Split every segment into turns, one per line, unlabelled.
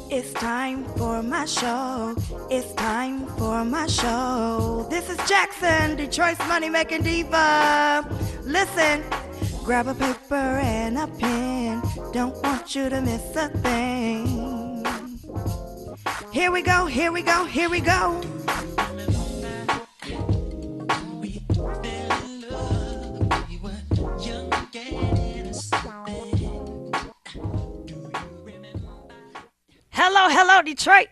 It's time for my show. It's time for my show. This is Jackson, Detroit's money making diva. Listen, grab a paper and a pen. Don't want you to miss a thing. Here we go, here we go, here we go. Hello, hello, Detroit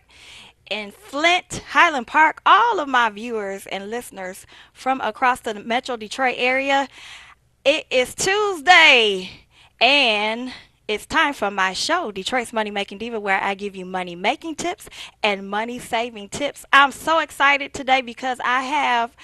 and Flint, Highland Park, all of my viewers and listeners from across the Metro Detroit area. It is Tuesday, and it's time for my show, Detroit's Money Making Diva, where I give you money making tips and money saving tips. I'm so excited today because I have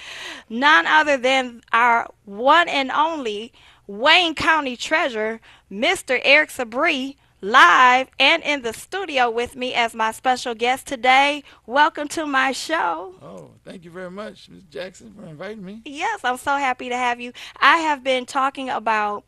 none other than our one and only Wayne County Treasurer, Mr. Eric Sabri, live and in the studio with me as my special guest today. Welcome to my show.
Oh, thank you very much, Ms. Jackson, for inviting me.
Yes, I'm so happy to have you. I have been talking about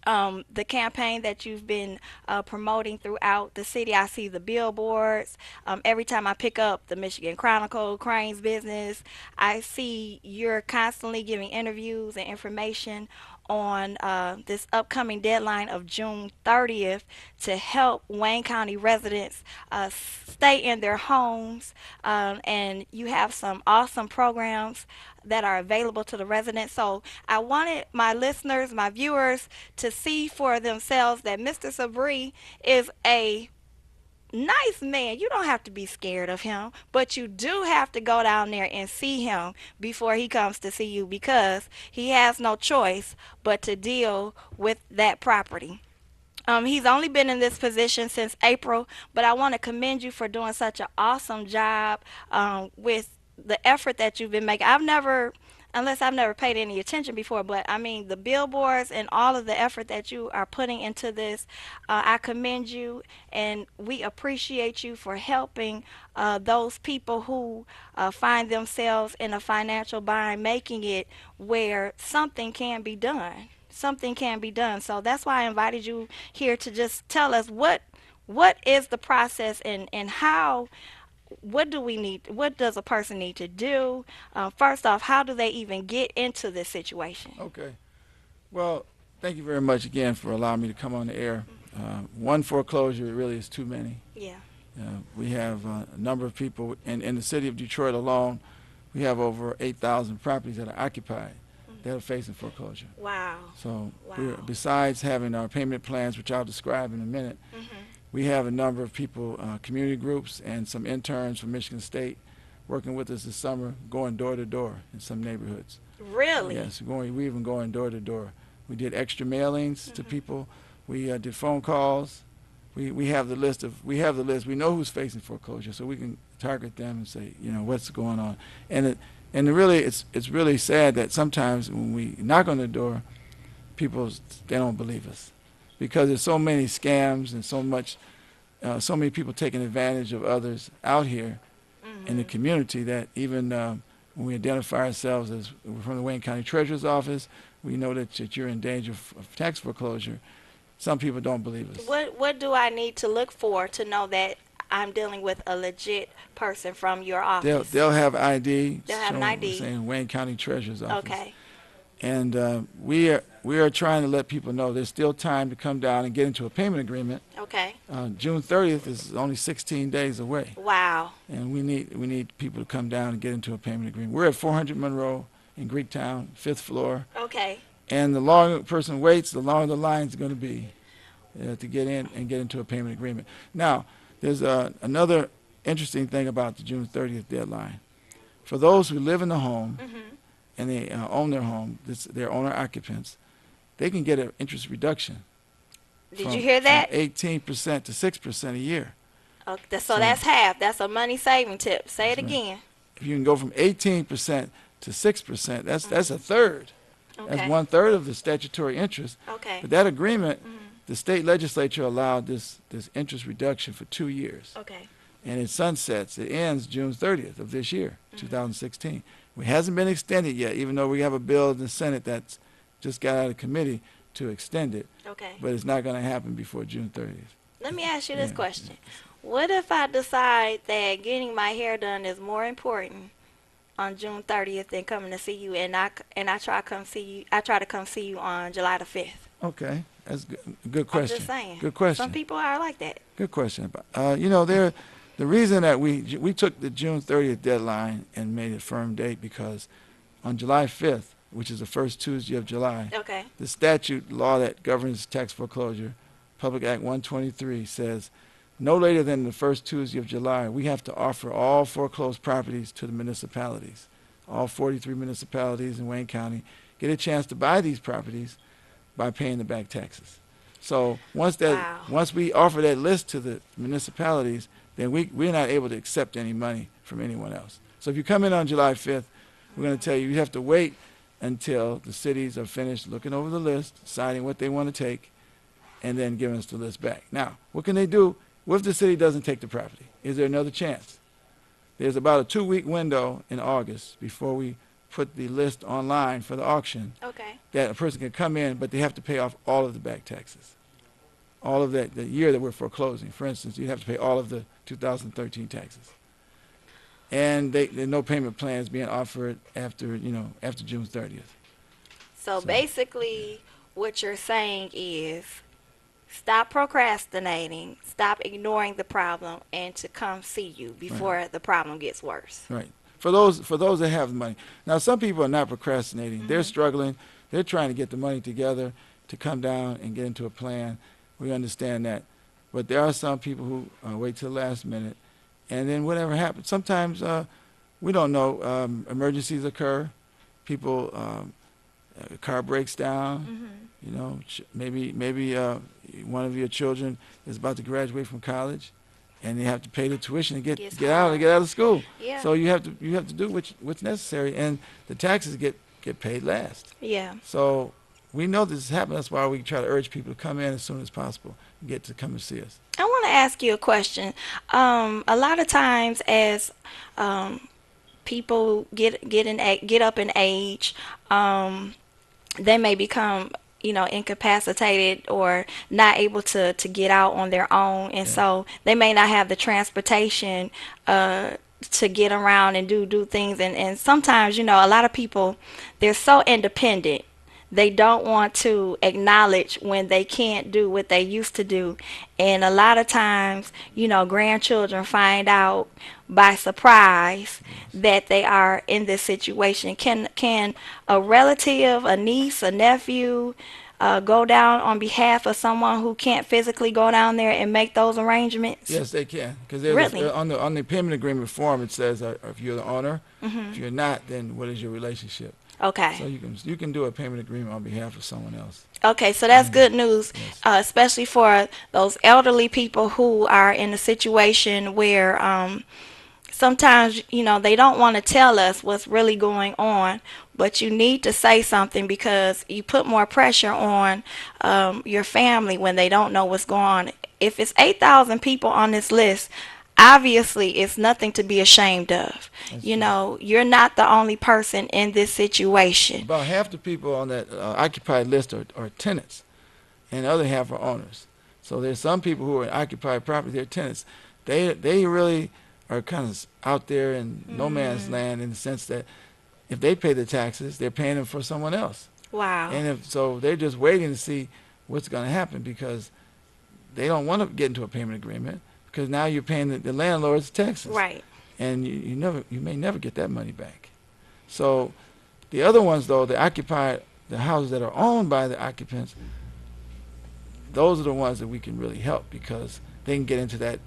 the campaign that you've been promoting throughout the city. I see the billboards. Every time I pick up the Michigan Chronicle, Crane's Business, I see you're constantly giving interviews and information on this upcoming deadline of June 30th to help Wayne County residents stay in their homes. And you have some awesome programs that are available to the residents. So I wanted my listeners, my viewers, to see for themselves that Mr. Sabri is a nice man. You don't have to be scared of him, but you do have to go down there and see him before he comes to see you because he has no choice but to deal with that property. He's only been in this position since April, but I want to commend you for doing such an awesome job with the effort that you've been making. I've never paid any attention before, but I mean, the billboards and all of the effort that you are putting into this, I commend you and we appreciate you for helping those people who find themselves in a financial bind, making it where something can be done. Something can be done. So that's why I invited you here to just tell us what is the process and how what do we need, what does a person need to do, first off, how do they even get into this situation?
Okay. Well, thank you very much again for allowing me to come on the air. One foreclosure really is too many.
Yeah.
We have a number of people in the city of Detroit alone. We have over 8,000 properties that are occupied that are facing foreclosure.
Wow.
So
Wow.
besides having our payment plans, which I'll describe in a minute, we have a number of people, community groups and some interns from Michigan State working with us this summer, going door to door in some neighborhoods.
Really?
Yes, we even going door to door. We did extra mailings to people. We did phone calls. We have the list. We know who's facing foreclosure, so we can target them and say, what's going on. It's really sad that sometimes when we knock on the door, they don't believe us, because there's so many scams and so many people taking advantage of others out here in the community that even when we identify ourselves as we're from the Wayne County Treasurer's Office, we know that you're in danger of tax foreclosure. Some people don't believe us.
What do I need to look for to know that I'm dealing with a legit person from your office?
They'll have ID.
They'll have an ID.
Saying Wayne County Treasurer's Office.
Okay.
And we are trying to let people know there's still time to come down and get into a payment agreement.
Okay.
June 30th is only 16 days away.
Wow.
And we need people to come down and get into a payment agreement. We're at 400 Monroe in Greektown, 5th floor.
Okay.
And the longer a person waits, the longer the line's going to be to get in and get into a payment agreement. Now, there's another interesting thing about the June 30th deadline. For those who live in the home and they own their home, they're owner occupants, they can get an interest reduction.
Did you hear that?
From 18% to 6% a year.
Okay, so that's half. That's a money saving tip. Say it again.
If you can go from 18% to 6%, that's a third.
Okay.
That's 1/3 of the statutory interest.
Okay.
But that agreement, the state legislature allowed this interest reduction for 2 years.
Okay.
And it sunsets. It ends June 30th of this year, 2016. It hasn't been extended yet, even though we have a bill in the Senate that's just got out of committee to extend it.
Okay.
But it's not going to happen before June 30th.
Let me ask you this question. What if I decide that getting my hair done is more important on June 30th than coming to see you, and I try to come see you? I try to come see you on July the 5th.
Okay, that's good. Good
I'm just
question.
saying.
Good
Some
question.
people are like that.
Good question. You know, the reason that we took the June 30th deadline and made it firm date because on July 5th, which is the first Tuesday of July,
Okay.
the statute law that governs tax foreclosure, Public Act 123, says no later than the first Tuesday of July, we have to offer all foreclosed properties to the municipalities. All 43 municipalities in Wayne County get a chance to buy these properties by paying the back taxes. So
Wow.
once we offer that list to the municipalities, then we're not able to accept any money from anyone else. So if you come in on July 5th, we're going to tell you you have to wait until the cities are finished looking over the list, deciding what they want to take, and then giving us the list back. Now, what can they do? What if the city doesn't take the property? Is there another chance? There's about a 2-week window in August before we put the list online for the auction
Okay.
that a person can come in, but they have to pay off all of the back taxes. All of that, the year that we're foreclosing. For instance, you have to pay all of the 2013 taxes. And there's no payment plans being offered after June 30th.
So
So,
basically, what you're saying is stop procrastinating, stop ignoring the problem, and to come see you
right,
before the problem gets worse.
right. For those that have the money. Now, some people are not procrastinating. They're
Mhm.
struggling. They're trying to get the money together to come down and get into a plan. We understand that. But there are some people who wait till the last minute, and then whatever happens. Sometimes we don't know. Emergencies occur. People, a car breaks down.
Mhm.
You know, maybe one of your children is about to graduate from college, and they have to pay the tuition to
Gets
get
hard.
out of school.
Yeah.
So you have to do what's necessary, and the taxes get paid last.
Yeah.
So we know this is happening. That's why we try to urge people to come in as soon as possible and get to come and see us.
I want to ask you a question. A lot of times, as um, people get up in age, um, they may become incapacitated or not able to get out on their own, and
Yeah.
so they may not have the transportation uh to get around and do things, and sometimes a lot of people, they're so independent, they don't want to acknowledge when they can't do what they used to do, and a lot of times grandchildren find out by surprise
Yes.
that they are in this situation. Can a relative, a niece, a nephew, go down on behalf of someone who can't physically go down there and make those arrangements?
Yes, they can. Because
Really?
on the payment agreement form, it says if you're the owner. If
Mhm.
you're not, then what is your relationship? So
Okay.
you can do a payment agreement on behalf of someone else.
Okay, so that's
And
good news,
yes,
especially for those elderly people who are in a situation where sometimes they don't want to tell us what's really going on, but you need to say something because you put more pressure on your family when they don't know what's going on. If it's 8,000 people on this list, obviously it's nothing to be ashamed of.
that's true.
You're not the only person in this situation.
About half the people on that occupied list are tenants, and the other half are owners. So there's some people who are in occupied property, they're tenants. They really are kind of out there in no man's
Mm,
land in the sense that if they pay the taxes, they're paying them for someone else.
wow.
And if so, they're just waiting to see what's going to happen because they don't want to get into a payment agreement because now you're paying the landlord's taxes,
Right.
and you may never get that money back. So the other ones though, the houses that are owned by the occupants, those are the ones that we can really help because they can get into that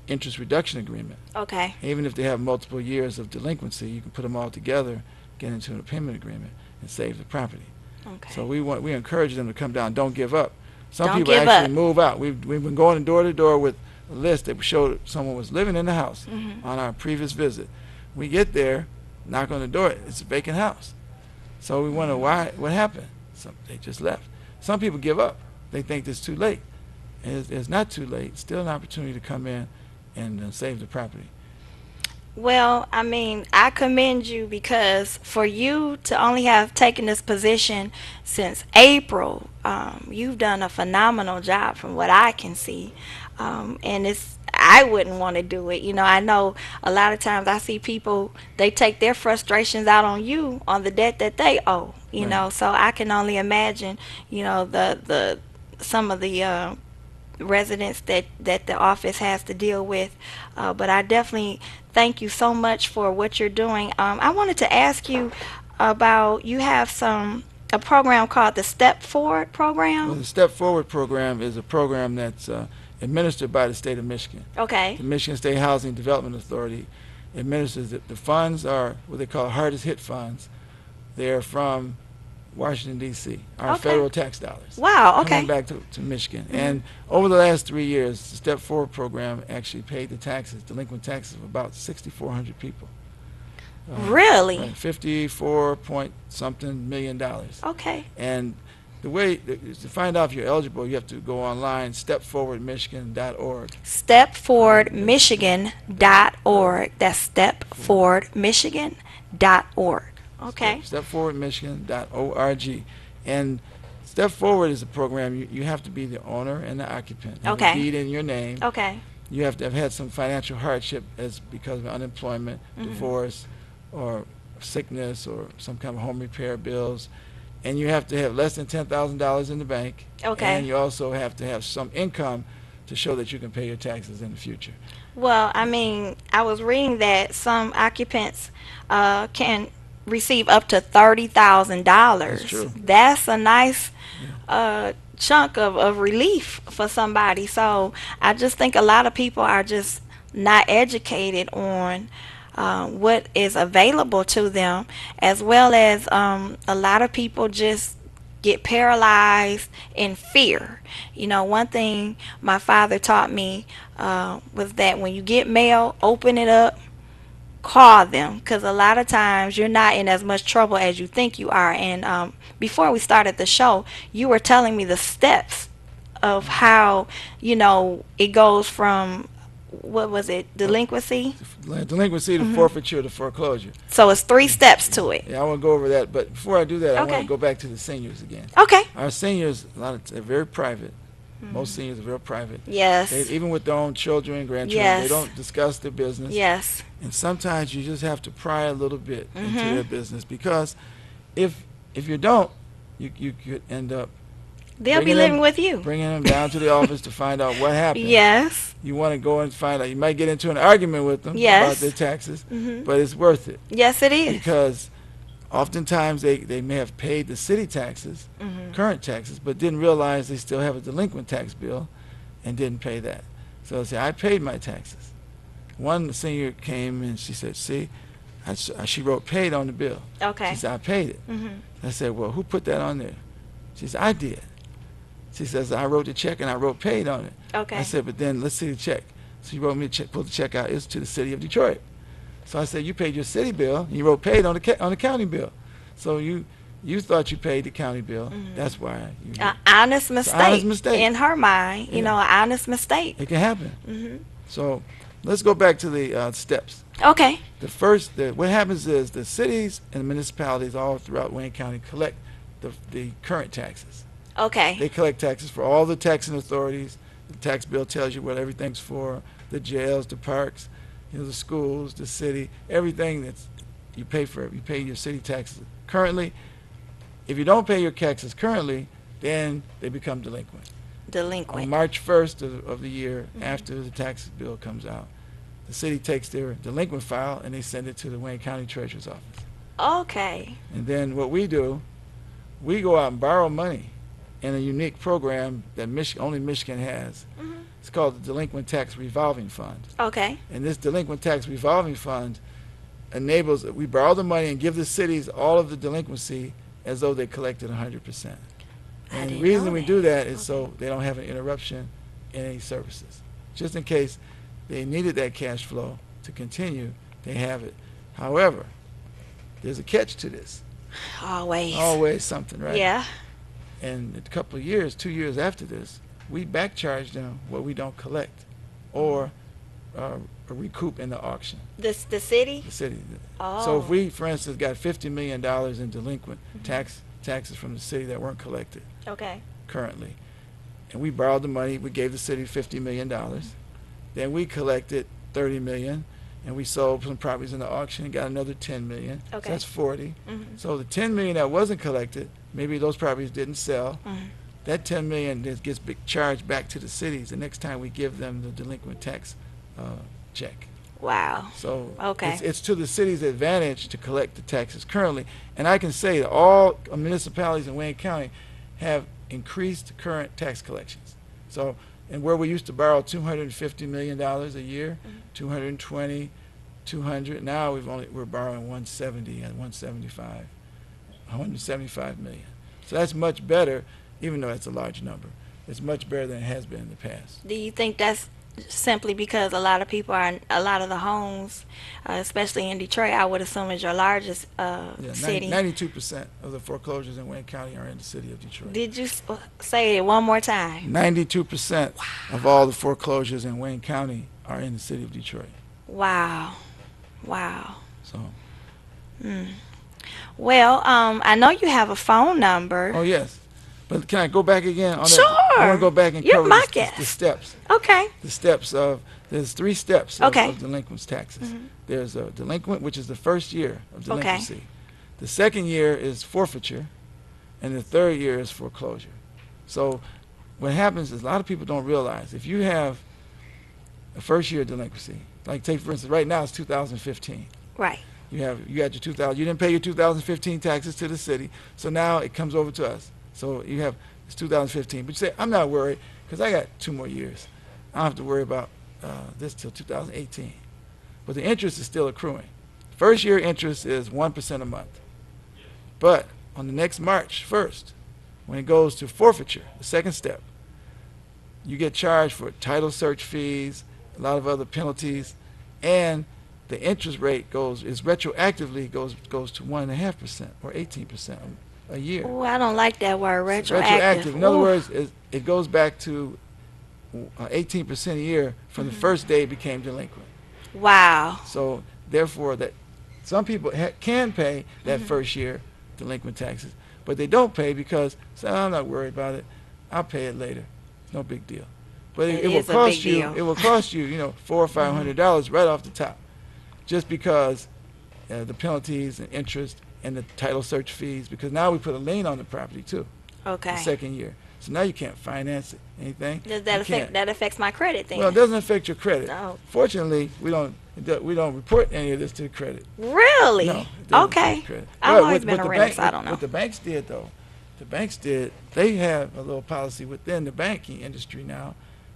interest reduction agreement.
Okay.
Even if they have multiple years of delinquency, you can put them all together, get into a payment agreement, and save the property. So
Okay.
we encourage them to come down. Don't give up. Some
Don't
people
give
actually
up.
move out. We've been going door to door with a list that showed someone was living in the house
Mhm.
on our previous visit. We get there, knock on the door, it's a vacant house. So we wonder why, what happened. They just left. Some people give up. They think it's too late. And it's not too late. Still an opportunity to come in and save the property.
Well, I mean, I commend you because for you to only have taken this position since April, you've done a phenomenal job from what I can see. And I wouldn't want to do it. I know a lot of times I see people, they take their frustrations out on you on the debt that they owe.
Right.
So I can only imagine, the some of the residents that the office has to deal with. But I definitely thank you so much for what you're doing. I wanted to ask you about, you have a program called the Step Forward
Well,
program.
the Step Forward program is a program that's administered by the state of Michigan.
Okay.
The Michigan State Housing Development Authority administers it. The funds are what they call hardest hit funds. They're from Washington, D.C., our
Okay.
federal tax dollars
Wow.
coming
Okay.
back to Michigan. And over the last 3 years, the Step Forward program actually paid the taxes, delinquent taxes of about 6,400 people.
Really?
Right, 54 point something million dollars.
Okay.
And the way to find out if you're eligible, you have to go online, stepforwardmichigan.org.
Stepforwardmichigan.org. That's stepforwardmichigan.org. Okay.
Stepforwardmichigan.org. And Step Forward is a program you have to be the owner and the occupant. Have
Okay.
a deed in your name.
Okay.
You have to have had some financial hardship as because of unemployment, divorce, or sickness, or some kind of home repair bills. And you have to have less than $10,000 in the bank.
Okay.
And you also have to have some income to show that you can pay your taxes in the future.
Well, I mean, I was reading that some occupants can receive up to $30,000.
That's true.
That's a nice
Yeah.
chunk of relief for somebody. So I just think a lot of people are just not educated on what is available to them, as well as a lot of people just get paralyzed in fear. One thing my father taught me was that when you get mail, open it up, call them, because a lot of times you're not in as much trouble as you think you are. And before we started the show, you were telling me the steps of how it goes from, what was it, delinquency.
Delinquency to forfeiture to foreclosure.
So it's 3 steps to it.
Yeah, I want to go over that, but before I do that, I want
Okay.
to go back to the seniors again.
Okay.
Our seniors, they're very private. Most seniors are very private.
Yes.
Even with their own children and grandchildren,
Yes.
they don't discuss their business.
Yes.
And sometimes you just have to pry a little bit into their business, because if you don't, you could end up
They'll be
bringing
living
them-
with you.
bringing them down to the office to find out what happened.
Yes.
You want to go and find out. You might get into an argument with them
Yes.
about their taxes, but it's worth it,
Yes, it is.
because oftentimes they may have paid the city taxes, current taxes, but didn't realize they still have a delinquent tax bill and didn't pay that. So they say, I paid my taxes. One senior came and she said, see, she wrote paid on the bill.
Okay.
She said, I paid it. I said, well, who put that on there? She said, I did. She says, I wrote the check and I wrote paid on it.
Okay.
I said, but then let's see the check. So she wrote me a check, pulled the check out. It's to the city of Detroit. So I said, you paid your city bill, and you wrote paid on the county bill. So you thought you paid the county bill. That's why you.
An honest mistake.
honest mistake.
In her mind,
Yeah.
an honest mistake.
It can happen. So let's go back to the steps.
Okay.
What happens is the cities and municipalities all throughout Wayne County collect the current taxes.
Okay.
They collect taxes for all the taxing authorities. The tax bill tells you what everything's for: the jails, the parks, the schools, the city, everything that's you pay for. You pay your city taxes currently. If you don't pay your taxes currently, then they become delinquent. On
Delinquent.
March 1st of the year, after the tax bill comes out, the city takes their delinquent file and they send it to the Wayne County Treasurer's office.
Okay.
And then what we do, we go out and borrow money in a unique program that only Michigan has. It's called the Delinquent Tax Revolving Fund.
Okay.
And this Delinquent Tax Revolving Fund enables, we borrow the money and give the cities all of the delinquency as though they collected 100%. And the
didn't
reason
know
we
that.
do that is so they don't have an interruption in any services. Just in case they needed that cash flow to continue, they have it. However, there's a catch to this.
Always.
Always something, right?
Yeah.
And a couple of years, 2 years after this, we back charge them what we don't collect or recoup in the auction.
The city.
The city.
Oh.
So if we, for instance, got $50 million in delinquent taxes from the city that weren't collected
Okay.
currently, and we borrowed the money. We gave the city $50 million. Then we collected $30 million, and we sold some properties in the auction and got another $10 million.
Okay.
So that's 40.
Mm-hmm.
So the $10 million that wasn't collected, maybe those properties didn't sell.
Mm-hmm.
That $10 million just gets charged back to the cities the next time we give them the delinquent tax check.
Wow.
So
Okay.
it's to the city's advantage to collect the taxes currently. And I can say that all municipalities in Wayne County have increased current tax collections. So, and where we used to borrow $250 million a year, 220, 200, now we're borrowing 170 and 175, 175 million. So that's much better, even though that's a large number. It's much better than it has been in the past.
Do you think that's simply because a lot of people are a lot of the homes, especially in Detroit, I would assume is your largest city?
92% of the foreclosures in Wayne County are in the city of Detroit.
Did you say it one more time?
92% of all the foreclosures in Wayne County are in the city of Detroit.
Wow. Wow.
So,
Well, I know you have a phone number.
oh yes, but can I go back again on
Sure.
that? I want to go back and
You're
cover
my
the
guest.
steps.
Okay.
The steps of there's 3 steps
Okay.
of delinquents taxes.
Mhm.
There's a delinquent, which is the first year of
Okay.
delinquency. The second year is forfeiture, and the third year is foreclosure. So what happens is a lot of people don't realize if you have a first year delinquency, like take for instance, right now it's 2015.
Right.
You got your 2000. You didn't pay your 2015 taxes to the city, so now it comes over to us. So you have it's 2015, but you say I'm not worried because I got 2 more years. I don't have to worry about this till 2018. But the interest is still accruing. First year interest is 1% a month, but on the next March 1st, when it goes to forfeiture, the second step, you get charged for title search fees, a lot of other penalties, and the interest rate goes retroactively goes to 1.5% or 18% a year.
Oh, I don't like that word,
It's
retroactive.
In other
Ooh.
words, it goes back to 18% a year from the first day it became delinquent.
Wow.
So therefore, that some people can pay that first year delinquent taxes, but they don't pay because say, I'm not worried about it. I'll pay it later. It's no big deal. But
It
it will
is a
cost
big
you.
deal.
It will cost you, $400 or $500 right off the top, just because the penalties and interest and the title search fees. Because now we put a lien on the property too.
Okay.
The second year, so now you can't finance anything.
Does that
You
affect
can't.
that affects my credit then?
Well, it doesn't affect your credit.
No.
Fortunately, we don't report any of this to the credit.
Really?
No, it doesn't
Okay.
affect credit.
I've
But
always
what-
been
what
a
the
renter,
bank-
so I don't know.
What the banks did though, they have a little policy within the banking industry now,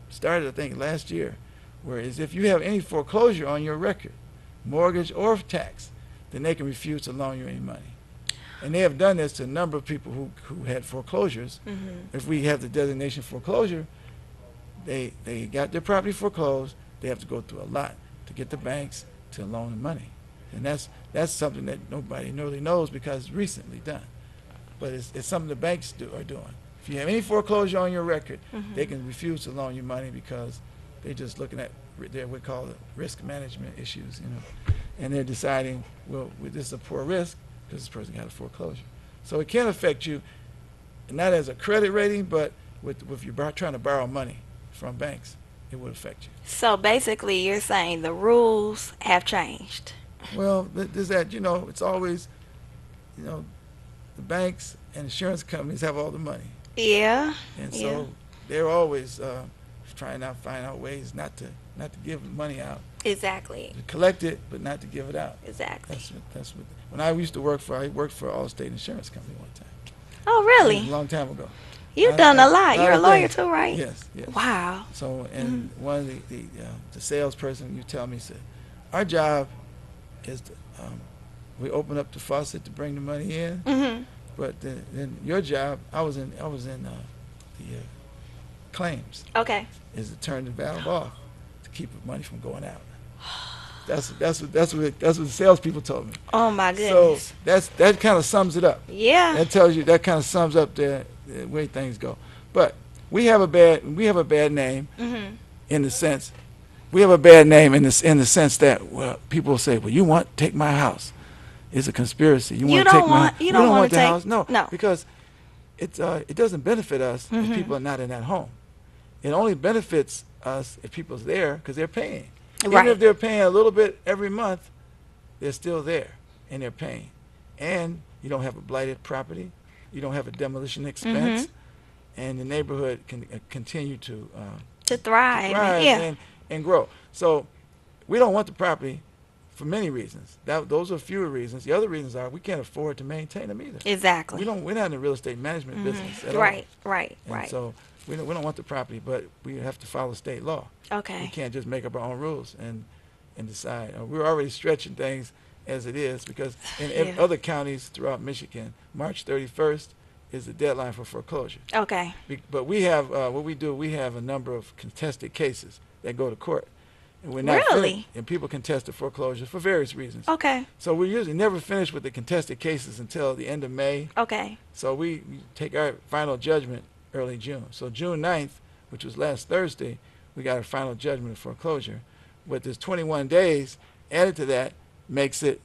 started I think last year, whereas if you have any foreclosure on your record, mortgage or tax, then they can refuse to loan you any money. And they have done this to a number of people who had foreclosures. If we have the designation foreclosure, they got their property foreclosed, they have to go through a lot to get the banks to loan the money. And that's something that nobody really knows because it's recently done. But it's something the banks are doing. If you have any foreclosure on your record, they can refuse to loan you money because they're just looking at we call it risk management issues, and they're deciding, well, this is a poor risk because this person got a foreclosure. So it can affect you, not as a credit rating, but if you're trying to borrow money from banks, it would affect you.
So basically, you're saying the rules have changed.
Well, there's that, it's always, the banks and insurance companies have all the money.
Yeah.
And
Yeah.
so they're always trying to find out ways not to give money out,
Exactly.
to collect it, but not to give it out.
Exactly.
That's what. When I used to work for Allstate Insurance Company one time.
Oh,
A
really?
long time ago.
You've
I-
done
I-
a lot.
a
You're a
of
lawyer
things.
too, right?
Yes. Yes.
Wow.
So, and one of the salesperson you tell me said, our job is to, we open up the faucet to bring the money in,
Mhm.
but then your job, I was in the claims,
Okay.
is to turn the valve off to keep the money from going out. That's what the salespeople told me.
Oh my
So
goodness.
that kind of sums it up.
Yeah.
That kind of sums up the way things go. But we have a bad name
Mhm.
in the sense that people say, well, you want to take my house. It's a conspiracy. You want to take my
you don't want to
the
take
house. No,
no.
because it doesn't benefit us if
Mhm.
people are not in that home. It only benefits us if people's there because they're paying. Even if
Right.
they're paying a little bit every month, they're still there and they're paying. And you don't have a blighted property. You don't have a demolition
Mhm.
expense, and the neighborhood can continue
To
to
thrive and
thrive
yeah.
and grow. So we don't want the property for many reasons. Those are fewer reasons. The other reasons are we can't afford to maintain them either. We
Exactly.
don't. We're not in the real estate management business at all,
Right. Right.
and
Right.
so we don't want the property, but we have to follow state law. We
Okay.
can't just make up our own rules and decide. We're already stretching things as it is because in
Yeah.
other counties throughout Michigan, March 31st is the deadline for foreclosure.
Okay.
But we have what we do. We have a number of contested cases that go to court, and we're not finished.
Really?
And people contest the foreclosure for various reasons.
Okay.
So we usually never finish with the contested cases until the end of May.
Okay.
So we take our final judgment early June. So June 9th, which was last Thursday, we got our final judgment of foreclosure. But there's 21 days added to that makes it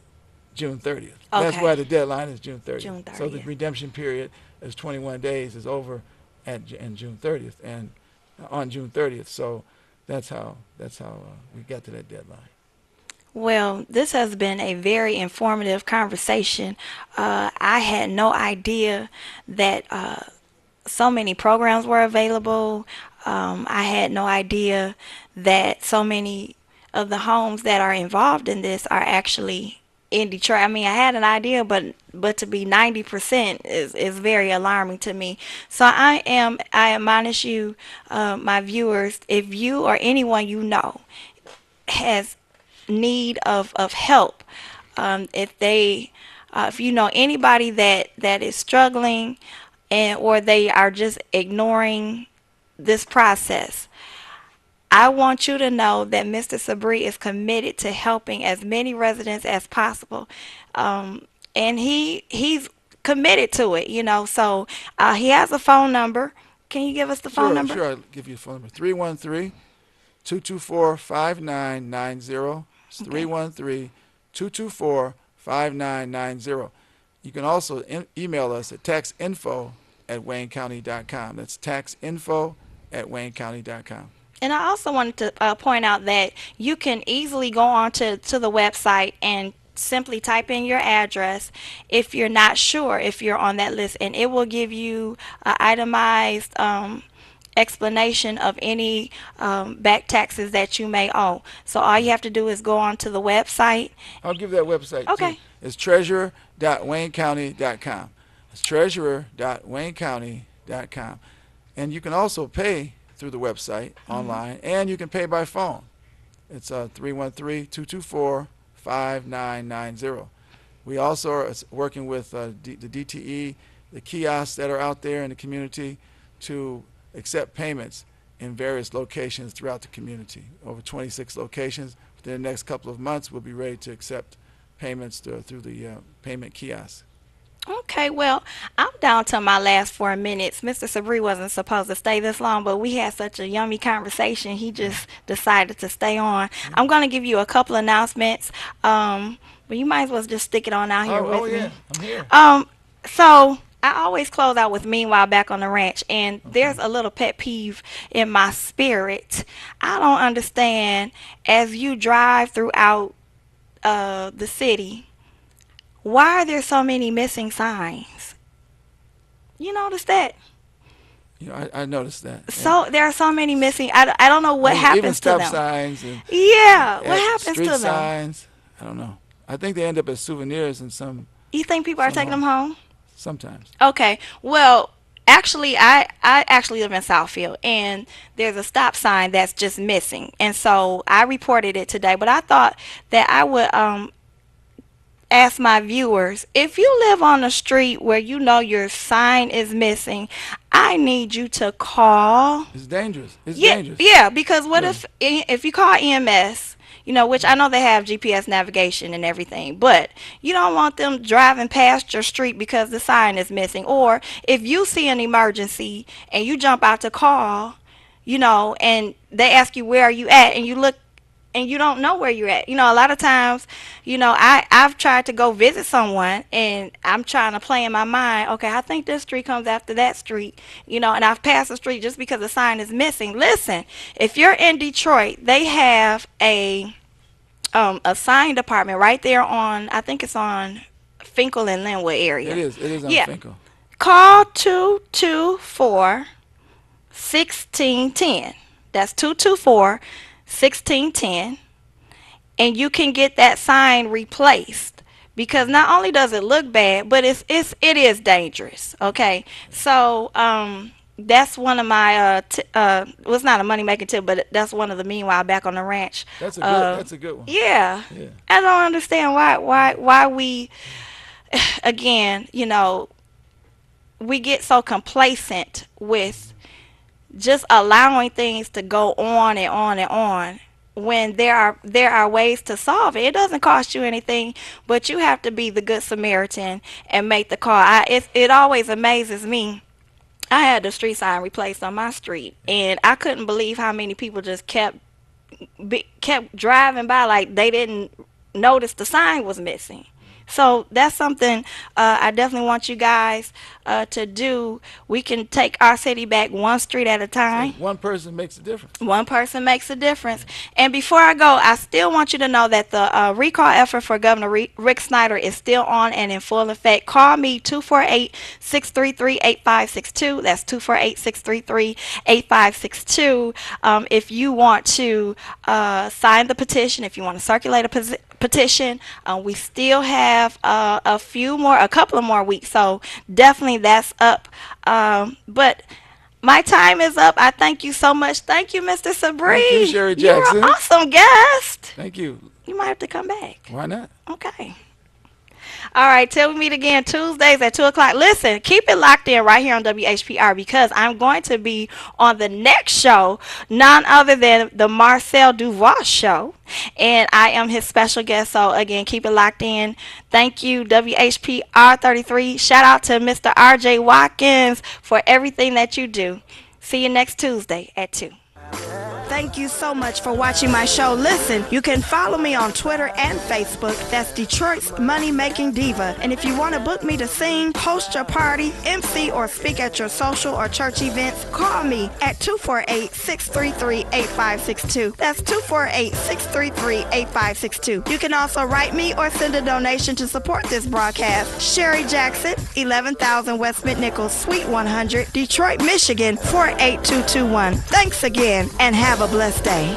June 30th. That's
Okay.
why the deadline is June 30th.
June
So the
30th.
redemption period is 21 days is over in June 30th and on June 30th. So that's how we got to that deadline.
Well, this has been a very informative conversation. I had no idea that so many programs were available. I had no idea that so many of the homes that are involved in this are actually in Detroit. I mean, I had an idea, but to be 90% is very alarming to me. So I admonish you, my viewers, if you or anyone you know has need of help, if you know anybody that is struggling and or they are just ignoring this process, I want you to know that Mr. Sabri is committed to helping as many residents as possible, and he's committed to it. So he has a phone number. Can you give us the phone
Sure,
number?
sure. I'll give you a phone number 313 224 5990. It's
Okay.
313 224 5990. You can also email us at taxinfo@waynecounty.com. That's taxinfo@waynecounty.com.
And I also wanted to point out that you can easily go on to the website and simply type in your address if you're not sure if you're on that list, and it will give you an itemized explanation of any back taxes that you may owe. So all you have to do is go on to the website.
I'll give that website too.
Okay.
It's treasurer.waynecounty.com. It's treasurer.waynecounty.com. And you can also pay through the website online, and you can pay by phone. It's 313-224-5990. We also are working with the DTE, the kiosks that are out there in the community to accept payments in various locations throughout the community. Over 26 locations. Within the next couple of months, we'll be ready to accept payments through the payment kiosks.
Okay, well, I'm down to my last 4 minutes. Mr. Sabri wasn't supposed to stay this long, but we had such a yummy conversation. He just decided to stay on. I'm going to give you a couple announcements, but you might as well just stick it on out here
Oh
with
yeah,
me.
I'm here.
So I always close out with "Meanwhile Back on the Ranch," and there's
Okay.
a little pet peeve in my spirit. I don't understand as you drive throughout the city, why are there so many missing signs? You notice that?
I noticed that. And
So there are so many missing. I don't know what
even
happens to
stop
them.
signs and
Yeah, what
at
happens
street
to them?
signs. I don't know. I think they end up as souvenirs in
You think people are
some
taking them
homes.
home?
Sometimes.
Okay. Well, actually, I actually live in Southfield, and there's a stop sign that's just missing, and so I reported it today. But I thought that I would ask my viewers, if you live on a street where you know your sign is missing, I need you to call.
It's dangerous. It's
Yeah,
dangerous.
yeah, because what
Yeah.
if you call EMS, which I know they have GPS navigation and everything, but you don't want them driving past your street because the sign is missing. Or if you see an emergency and you jump out to call, and they ask you where are you at, and you look and you don't know where you're at. You know, a lot of times, I've tried to go visit someone and I'm trying to play in my mind, okay, I think this street comes after that street, and I've passed the street just because the sign is missing. Listen, if you're in Detroit, they have a sign department right there on, I think it's on Finkel and Linwood
It
area.
is. It is on
Yeah.
Finkel.
Call 224-1610. That's 224-1610, and you can get that sign replaced, because not only does it look bad, but it is dangerous. Okay, so that's one of my well, it's not a money making tip, but that's one of the meanwhile back on the ranch.
That's a good. That's a good one.
Yeah,
Yeah.
I don't understand why we again, we get so complacent with just allowing things to go on and on and on, when there are ways to solve it. It doesn't cost you anything, but you have to be the good Samaritan and make the call. It always amazes me. I had the street sign replaced on my street, and I couldn't believe how many people just kept driving by like they didn't notice the sign was missing. So that's something I definitely want you guys to do. We can take our city back one street at a
Say
time.
one person makes a difference.
One person makes a difference. And before I go, I still want you to know that the recall effort for Governor Rick Snyder is still on and in full effect. Call me 248-633-8562. That's 248-633-8562. If you want to sign the petition, if you want to circulate a petition, we still have a couple of more weeks. So definitely that's up. But my time is up. I thank you so much. Thank you, Mr. Sabri.
Thank you, Sherry
You're an
Jackson.
awesome guest.
Thank you.
You might have to come back.
Why not?
Okay. All right, till we meet again Tuesdays at 2 o'clock. Listen, keep it locked in right here on WHPR, because I'm going to be on the next show, none other than the Marcel Duval show, and I am his special guest. So, again, keep it locked in. Thank you, WHPR 33. Shout out to Mr. RJ Watkins for everything that you do. See you next Tuesday at 2. Thank you so much for watching my show. Listen, you can follow me on Twitter and Facebook. That's Detroit's Money Making Diva. And if you want to book me to sing, host your party, MC, or speak at your social or church events, call me at 248-633-8562. That's 248-633-8562. You can also write me or send a donation to support this broadcast. Sherry Jackson, 11,000 West McNichols, Suite 100, Detroit, Michigan, 48221. Thanks again, and have a blessed day.